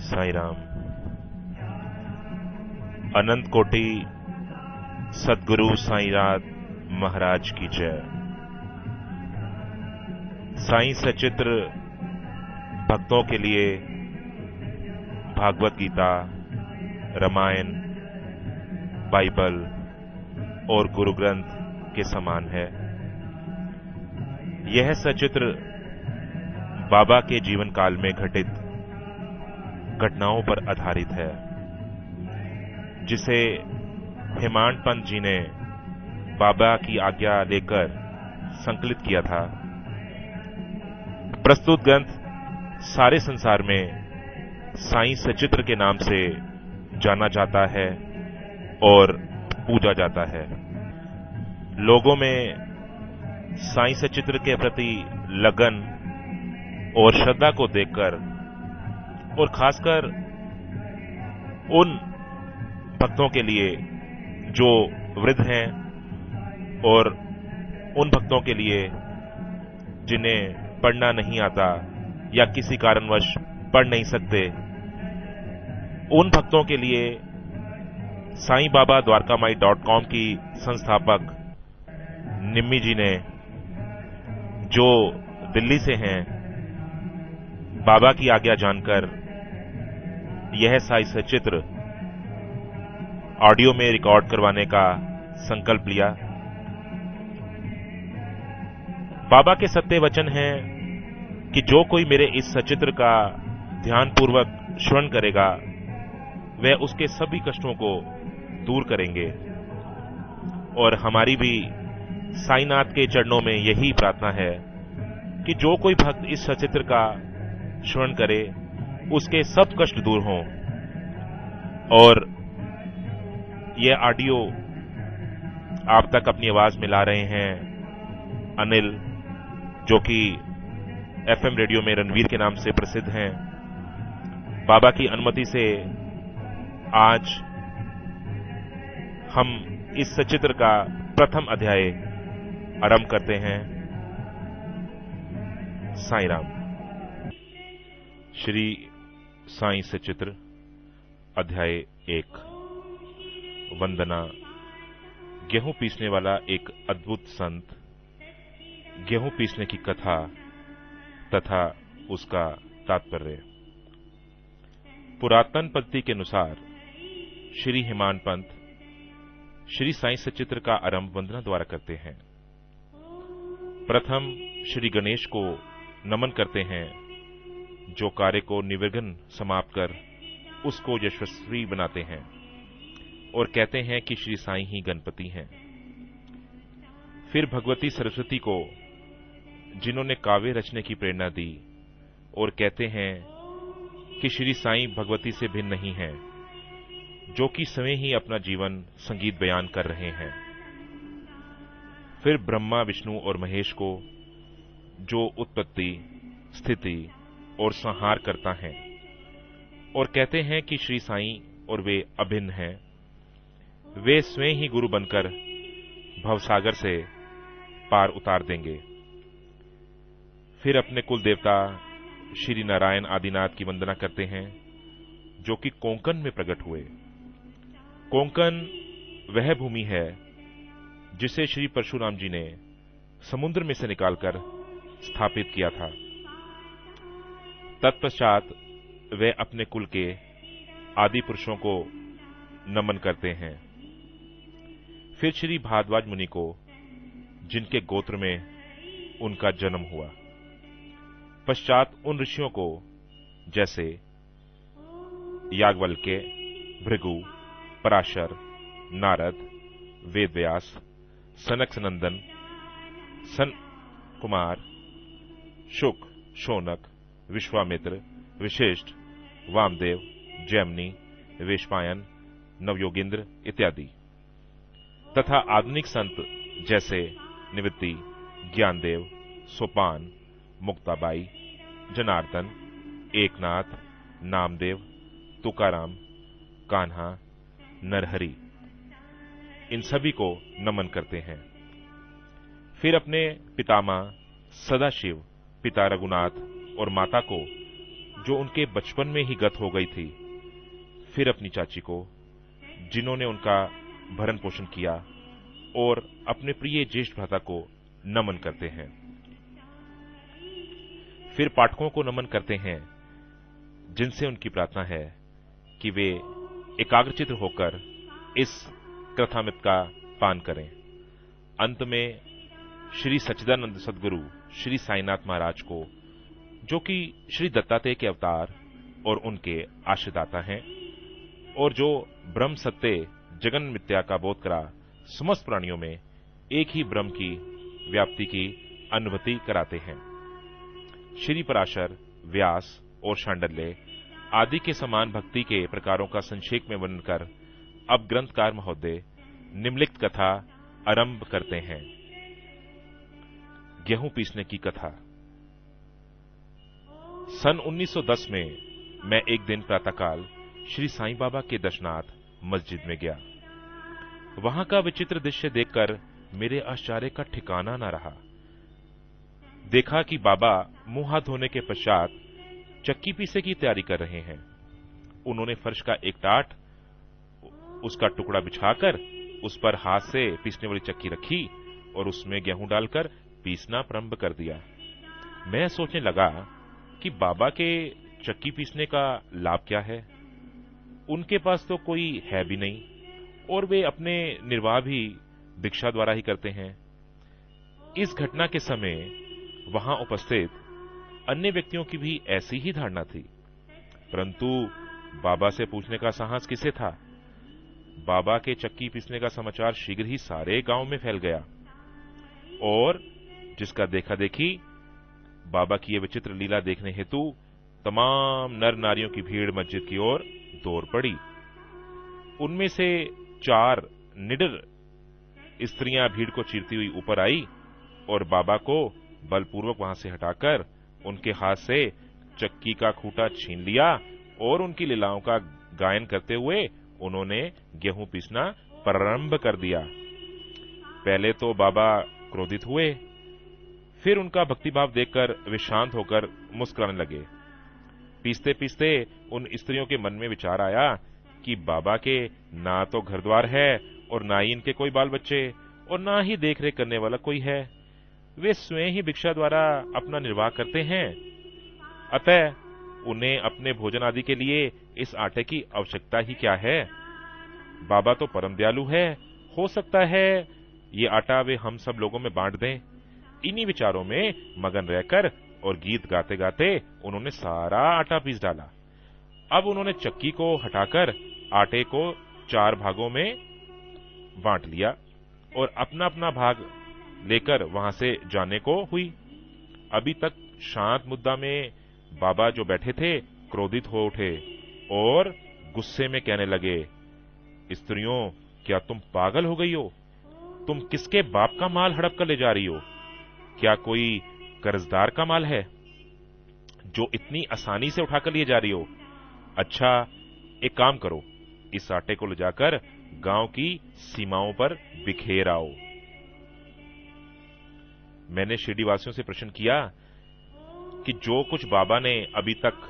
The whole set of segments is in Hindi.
साईं राम। अनंत कोटि सदगुरु साईंनाथ महाराज की जय। साईं सचित्र भक्तों के लिए भागवत गीता, रामायण, बाइबल और गुरु ग्रंथ के समान है। यह सचित्र बाबा के जीवन काल में घटित घटनाओं पर आधारित है, जिसे हेमांत पंत जी ने बाबा की आज्ञा लेकर संकलित किया था। प्रस्तुत ग्रंथ सारे संसार में साईं सचित्र के नाम से जाना जाता है और पूजा जाता है। लोगों में साईं सचित्र के प्रति लगन और श्रद्धा को देखकर, और खासकर उन भक्तों के लिए जो वृद्ध हैं और उन भक्तों के लिए जिन्हें पढ़ना नहीं आता या किसी कारणवश पढ़ नहीं सकते, उन भक्तों के लिए साईं बाबा द्वारकामाई.com की संस्थापक निम्मी जी ने, जो दिल्ली से हैं, बाबा की आज्ञा जानकर यह साईं सचित्र ऑडियो में रिकॉर्ड करवाने का संकल्प लिया। बाबा के सत्य वचन हैं कि जो कोई मेरे इस सचित्र का ध्यानपूर्वक श्रवण करेगा, वह उसके सभी कष्टों को दूर करेंगे। और हमारी भी साईंनाथ के चरणों में यही प्रार्थना है कि जो कोई भक्त इस सचित्र का श्रवण करे, उसके सब कष्ट दूर हों। और यह ऑडियो आप तक अपनी आवाज में ला रहे हैं अनिल, जो कि एफएम रेडियो में रणवीर के नाम से प्रसिद्ध हैं। बाबा की अनुमति से आज हम इस सचित्र का प्रथम अध्याय आरंभ करते हैं। साईं राम। श्री साईं सचित्र अध्याय 1। वंदना। गेहूं पीसने वाला एक अद्भुत संत, गेहूं पीसने की कथा तथा उसका तात्पर्य। पुरातन पद्धति के अनुसार श्री हेमांत पंत श्री साईं सचित्र का आरंभ वंदना द्वारा करते हैं। प्रथम श्री गणेश को नमन करते हैं, जो कार्य को निर्विघ्न समाप्त कर उसको यशस्वी बनाते हैं, और कहते हैं कि श्री साईं ही गणपति हैं। फिर भगवती सरस्वती को, जिन्होंने काव्य रचने की प्रेरणा दी, और कहते हैं कि श्री साईं भगवती से भिन्न नहीं हैं, जो कि स्वयं ही अपना जीवन संगीत बयान कर रहे हैं। फिर ब्रह्मा, विष्णु और महेश को, जो उत्पत्ति, स्थिति और संहार करता है, और कहते हैं कि श्री साईं और वे अभिन्न हैं। वे स्वयं ही गुरु बनकर भवसागर से पार उतार देंगे। फिर अपने कुल देवता श्री नारायण आदिनाथ की वंदना करते हैं, जो कि कोंकण में प्रकट हुए। कोंकण वह भूमि है जिसे श्री परशुराम जी ने समुद्र में से निकालकर स्थापित किया था। तत्पश्चात वे अपने कुल के आदि पुरुषों को नमन करते हैं। फिर श्री भारद्वाज मुनि को, जिनके गोत्र में उनका जन्म हुआ। पश्चात उन ऋषियों को, जैसे याज्ञवल्क्य, भृगु, पराशर, नारद, वेदव्यास, सनक सनंदन, सन कुमार, शुक, शौनक, विश्वामित्र, विशिष्ट, वामदेव, जैमिनी, वेशपायन, नवयोगेंद्र इत्यादि, तथा आधुनिक संत जैसे निवृत्ति, ज्ञानदेव, सोपान, मुक्ताबाई, जनार्दन, एकनाथ, नामदेव, तुकाराम, कान्हा, नरहरि, इन सभी को नमन करते हैं। फिर अपने पितामह सदाशिव, पिता रघुनाथ और माता को, जो उनके बचपन में ही गत हो गई थी, फिर अपनी चाची को, जिन्होंने उनका भरण पोषण किया, और अपने प्रिय ज्येष्ठ भ्राता को नमन करते हैं। फिर पाठकों को नमन करते हैं, जिनसे उनकी प्रार्थना है कि वे एकाग्रचित्त होकर इस कथामृत का पान करें। अंत में श्री सच्चिदानंद सदगुरु श्री साईनाथ महाराज को, जो कि श्री दत्तात्रेय के अवतार और उनके आश्रयदाता हैं, और जो ब्रह्म सत्य जगन मिथ्या का बोध करा समस्त प्राणियों में एक ही ब्रह्म की व्याप्ति की अनुभूति कराते हैं। श्री पराशर, व्यास और शांडिल्य आदि के समान भक्ति के प्रकारों का संक्षेप में वर्णन कर अब ग्रंथकार महोदय निम्नलिखित कथा आरंभ करते हैं। गेहूं पीसने की कथा। सन 1910 में मैं एक दिन प्रातःकाल श्री साईं बाबा के दर्शनार्थ मस्जिद में गया। वहां का विचित्र दृश्य देखकर मेरे आश्चर्य का ठिकाना न रहा। देखा कि बाबा मुंह हाथ धोने के पश्चात चक्की पीसे की तैयारी कर रहे हैं। उन्होंने फर्श का एक टाट, उसका टुकड़ा बिछाकर उस पर हाथ से पीसने वाली चक्की रखी और उसमें गेहूं डालकर पीसना प्रारंभ कर दिया। मैं सोचने लगा कि बाबा के चक्की पीसने का लाभ क्या है। उनके पास तो कोई है भी नहीं और वे अपने निर्वाह भी भिक्षा द्वारा ही करते हैं। इस घटना के समय वहां उपस्थित अन्य व्यक्तियों की भी ऐसी ही धारणा थी, परंतु बाबा से पूछने का साहस किसे था। बाबा के चक्की पीसने का समाचार शीघ्र ही सारे गांव में फैल गया और जिसका देखा देखी बाबा की यह विचित्र लीला देखने हेतु तमाम नर नारियों की भीड़ मस्जिद की ओर दौड़ पड़ी। उनमें से 4 निडर स्त्रियां भीड़ को चीरती हुई ऊपर आई और बाबा को बलपूर्वक वहां से हटाकर उनके हाथ से चक्की का खूंटा छीन लिया और उनकी लीलाओं का गायन करते हुए उन्होंने गेहूं पीसना प्रारंभ कर दिया। पहले तो बाबा क्रोधित हुए, फिर उनका भक्तिभाव देखकर वे शांत होकर मुस्कुराने लगे। पीसते पीसते उन स्त्रियों के मन में विचार आया कि बाबा के ना तो घर द्वार है और ना ही इनके कोई बाल बच्चे और ना ही देखरेख करने वाला कोई है। वे स्वयं ही भिक्षा द्वारा अपना निर्वाह करते हैं, अतः उन्हें अपने भोजन आदि के लिए इस आटे की आवश्यकता ही क्या है। बाबा तो परम दयालु है, हो सकता है ये आटा वे हम सब लोगों में बांट दें। इन्हीं विचारों में मगन रहकर और गीत गाते गाते उन्होंने सारा आटा पीस डाला। अब उन्होंने चक्की को हटाकर आटे को 4 भागों में बांट लिया और अपना अपना भाग लेकर वहां से जाने को हुई। अभी तक शांत मुद्दा में बाबा जो बैठे थे क्रोधित हो उठे और गुस्से में कहने लगे, स्त्रियों, क्या तुम पागल हो गई हो? तुम किसके बाप का माल हड़प कर ले जा रही हो? क्या कोई कर्जदार का माल है जो इतनी आसानी से उठाकर लिए जा रही हो? अच्छा, एक काम करो, इस आटे को ले जाकर गांव की सीमाओं पर बिखेर आओ। मैंने शिरडी वासियों से प्रश्न किया कि जो कुछ बाबा ने अभी तक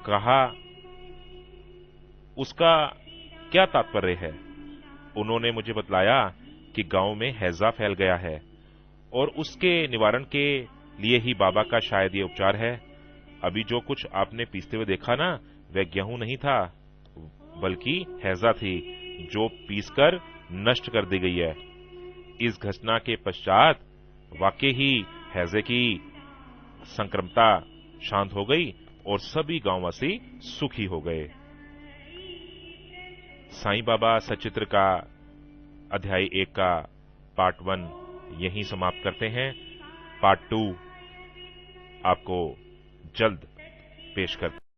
कहा उसका क्या तात्पर्य है। उन्होंने मुझे बतलाया कि गांव में हैजा फैल गया है और उसके निवारण के लिए ही बाबा का शायद ये उपचार है। अभी जो कुछ आपने पीसते हुए देखा ना, वह गेहूं नहीं था बल्कि हैजा थी जो पीसकर नष्ट कर दी गई है। इस घटना के पश्चात वाकई ही हैजे की संक्रमता शांत हो गई और सभी गांववासी सुखी हो गए। साईं बाबा सचित्र का अध्याय 1 का पार्ट 1 यहीं समाप्त करते हैं। पार्ट 2 आपको जल्द पेश करते हैं।